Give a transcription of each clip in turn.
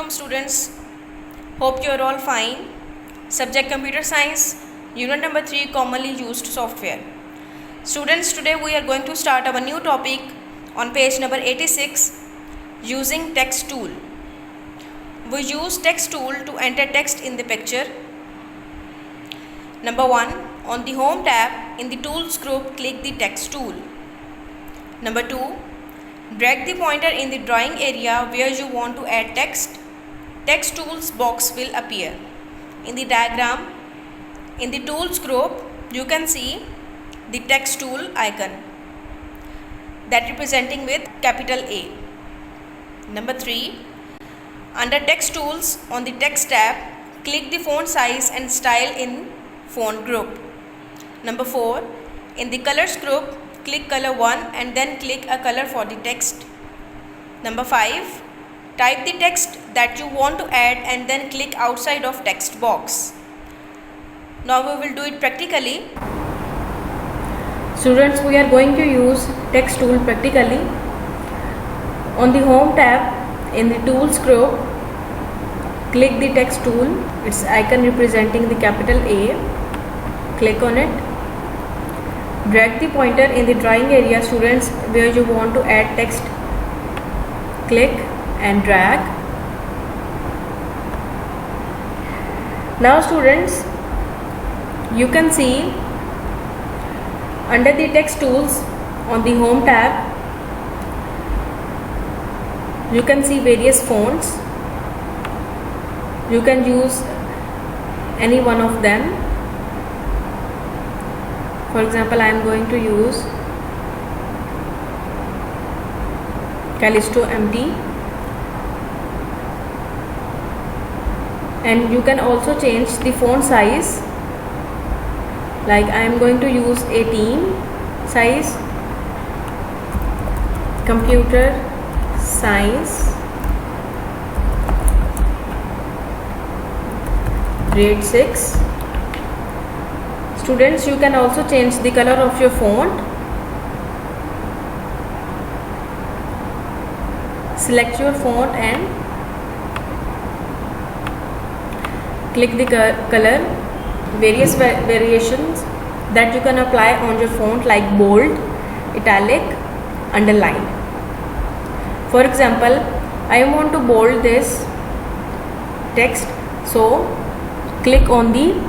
Assalamualaikum students. Hope you are all fine. Subject Computer Science, Unit number 3, Commonly Used Software. Students, today we are going to start our new topic on page number 86, using text tool. We use text tool to enter text in the picture. Number 1, on the Home tab in the Tools group, click the text tool. Number 2, drag the pointer in the drawing area where you want to add text. Text tools box will appear. In the diagram, in the Tools group, you can see the text tool icon that representing with capital A. Number 3, under text tools on the text tab, click the font size and style in font group. Number 4, in the colors group, click color 1 and then click a color for the text. Number 5, type the text that you want to add and then click outside of text box. Now we will do it practically. Students, we are going to use text tool practically. On the Home tab in the Tools group, click the text tool, its icon representing the capital A. Click on it. Drag the pointer in the drawing area, students, where you want to add text. Click and drag. Now students, you can see under the text tools on the Home tab, you can see various fonts. You can use any one of them. For example, I am going to use Callisto MT, and you can also change the font size. Like I am going to use 18 size. Computer Science grade 6. Students, you can also change the color of your font. Select your font and click the color. Various variations that you can apply on your font, like bold, italic, underline. For example, I want to bold this text, so click on the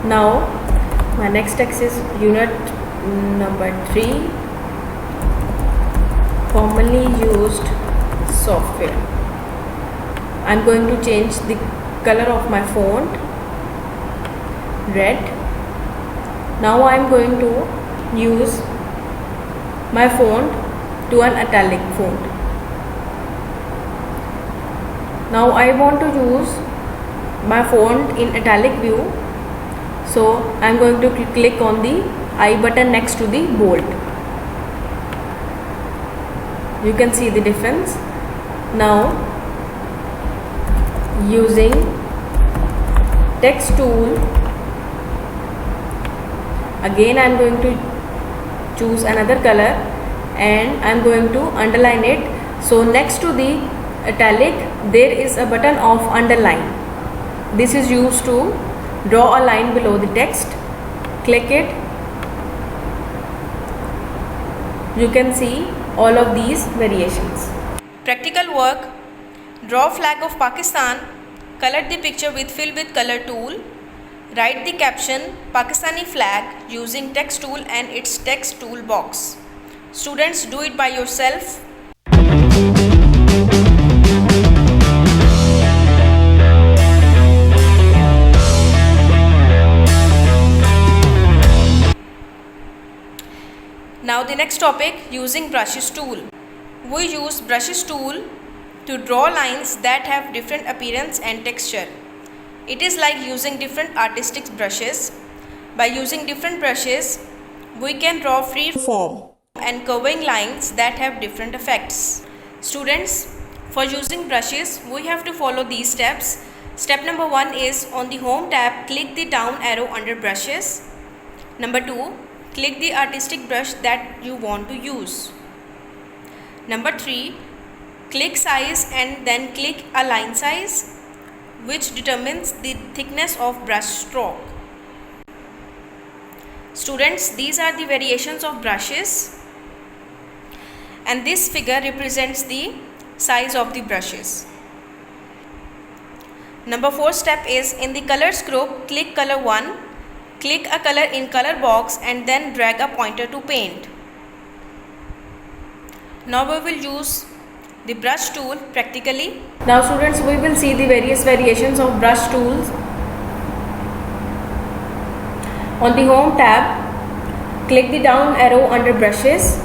Now my next text is unit number 3, commonly used software. I am going to change the color of my font red. Now I am going to use my font to an italic font. Now I want to use my font in italic view. So I am going to click on the I button next to the bold. You can see the difference. Now using text tool, again I am going to choose another color and I am going to underline it. So next to the italic there is a button of underline. This is used to draw a line below the text. Click it. You can see all of these variations. Practical work. Draw flag of Pakistan. Color the picture with fill with color tool. Write the caption Pakistani flag using text tool and its text tool box. Students, do it by yourself. Now the next topic, using brushes tool. We use brushes tool to draw lines that have different appearance and texture. It is like using different artistic brushes. By using different brushes, we can draw free form and curving lines that have different effects. Students, for using brushes, we have to follow these steps. Step number 1 is on the Home tab, click the down arrow under brushes. Number 2, click the artistic brush that you want to use. Number 3, click size and then click a line size, which determines the thickness of brush stroke. Students, these are the variations of brushes, and this figure represents the size of the brushes. Number 4 step is, in the colors group, click color 1, click a color in color box and then drag a pointer to paint. Now we will use the brush tool practically. Now students, we will see the various variations of brush tools. On the home tab, click the down arrow under brushes.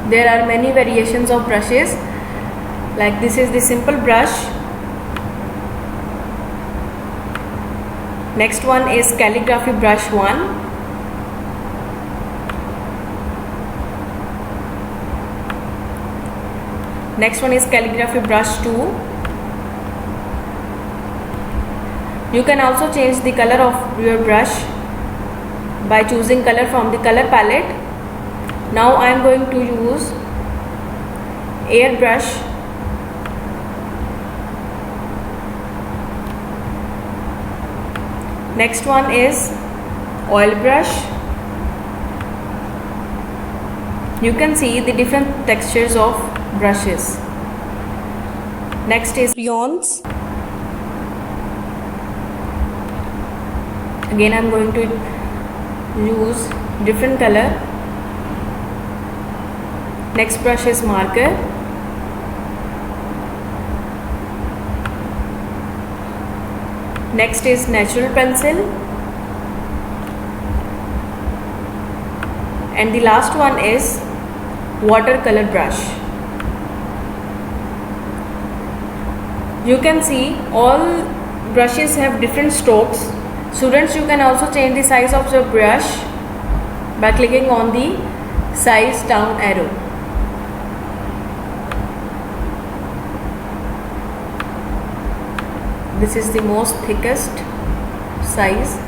There are many variations of brushes, like this is the simple brush. Next one is calligraphy brush 1. Next one is calligraphy brush 2. You can also change the color of your brush by choosing color from the color palette. Now I am going to use airbrush. Next one is oil brush. You can see the different textures of brushes. Next is crayons. Again I am going to use different color. Next brush is marker. Next is natural pencil. And the last one is watercolor brush. You can see all brushes have different strokes. Students, you can also change the size of your brush by clicking on the size down arrow. This is the most thickest size.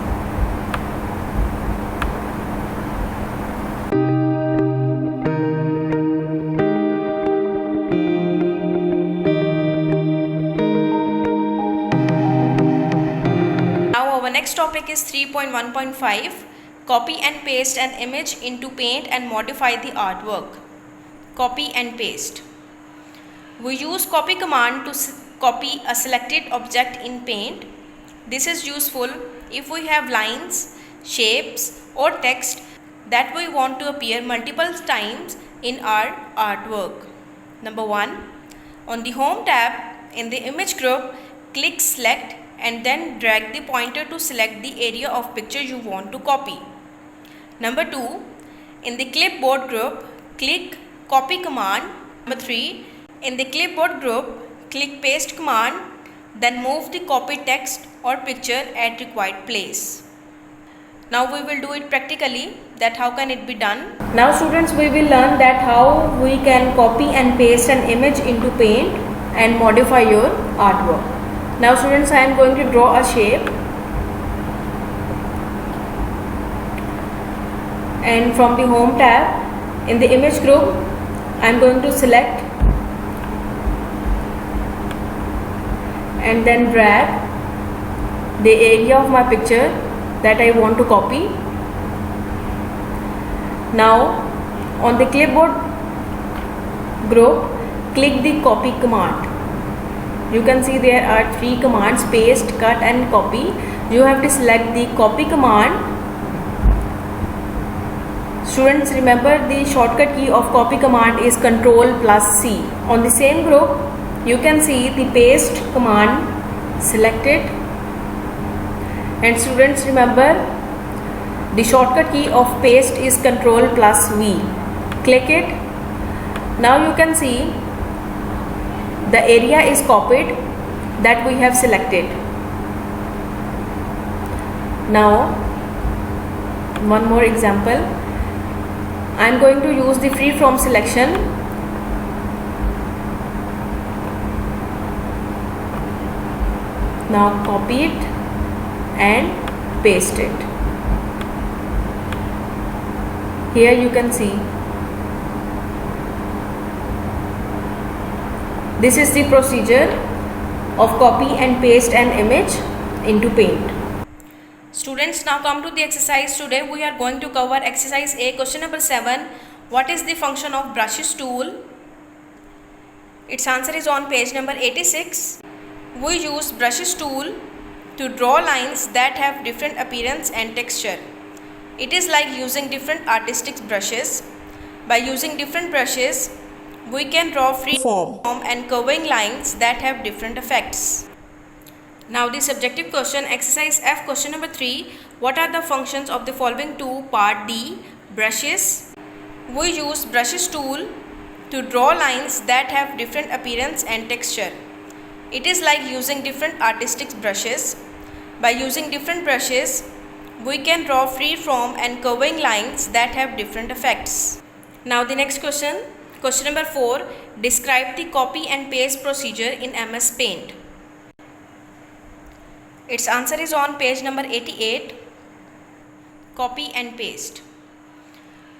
Next topic is 3.1.5, copy and paste an image into Paint and modify the artwork. Copy and paste. We use copy command to copy a selected object in Paint. This is useful if we have lines, shapes or text that we want to appear multiple times in our artwork. Number 1. On the Home tab, in the image group, click select and then drag the pointer to select the area of picture you want to copy. Number 2, in the clipboard group, click copy command. Number 3, in the clipboard group, click paste command, then move the copied text or picture at required place. Now we will do it practically, that how can it be done. Now students, we will learn that how we can copy and paste an image into Paint and modify your artwork. Now students, I am going to draw a shape, and from the Home tab, in the image group, I am going to select and then drag the area of my picture that I want to copy. Now on the clipboard group, click the copy command. You can see there are 3 commands: paste, cut and copy. You have to select the copy command. Students, remember the shortcut key of copy command is Ctrl+C. On the same group, you can see the paste command, select it. And students, remember the shortcut key of paste is Ctrl+V. Click it. Now you can see the area is copied that we have selected. Now one more example. I am going to use the freeform selection. Now copy it and paste it. Here you can see This is the procedure of copy and paste an image into Paint. Students, now come to the exercise. Today we are going to cover exercise A, question number 7. What is the function of brushes tool? Its answer is on page number 86. We use brushes tool to draw lines that have different appearance and texture. It is like using different artistic brushes. By using different brushes, we can draw free form and curving lines that have different effects. Now the subjective question, exercise F, question number 3. What are the functions of the following two? Part D, brushes. We use brushes tool to draw lines that have different appearance and texture. It is like using different artistic brushes. By using different brushes, we can draw free form and curving lines that have different effects. Now the next question, question number 4. Describe the copy and paste procedure in MS Paint. Its answer is on page number 88. Copy and paste.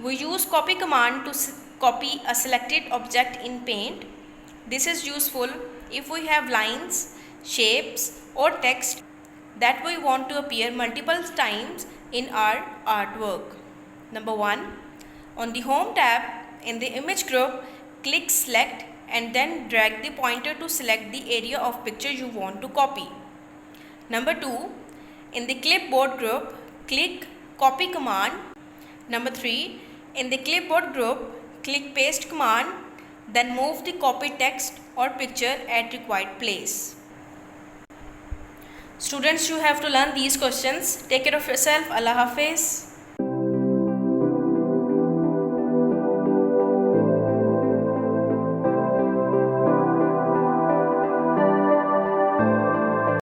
We use copy command to copy a selected object in Paint. This is useful if we have lines, shapes or text that we want to appear multiple times in our artwork. Number 1. On the Home tab in the Image group, click Select and then drag the pointer to select the area of picture you want to copy. Number 2. In the Clipboard group, click Copy command. Number 3. In the Clipboard group, click Paste command, then move the copied text or picture at required place. Students, you have to learn these questions. Take care of yourself. Allah Hafiz.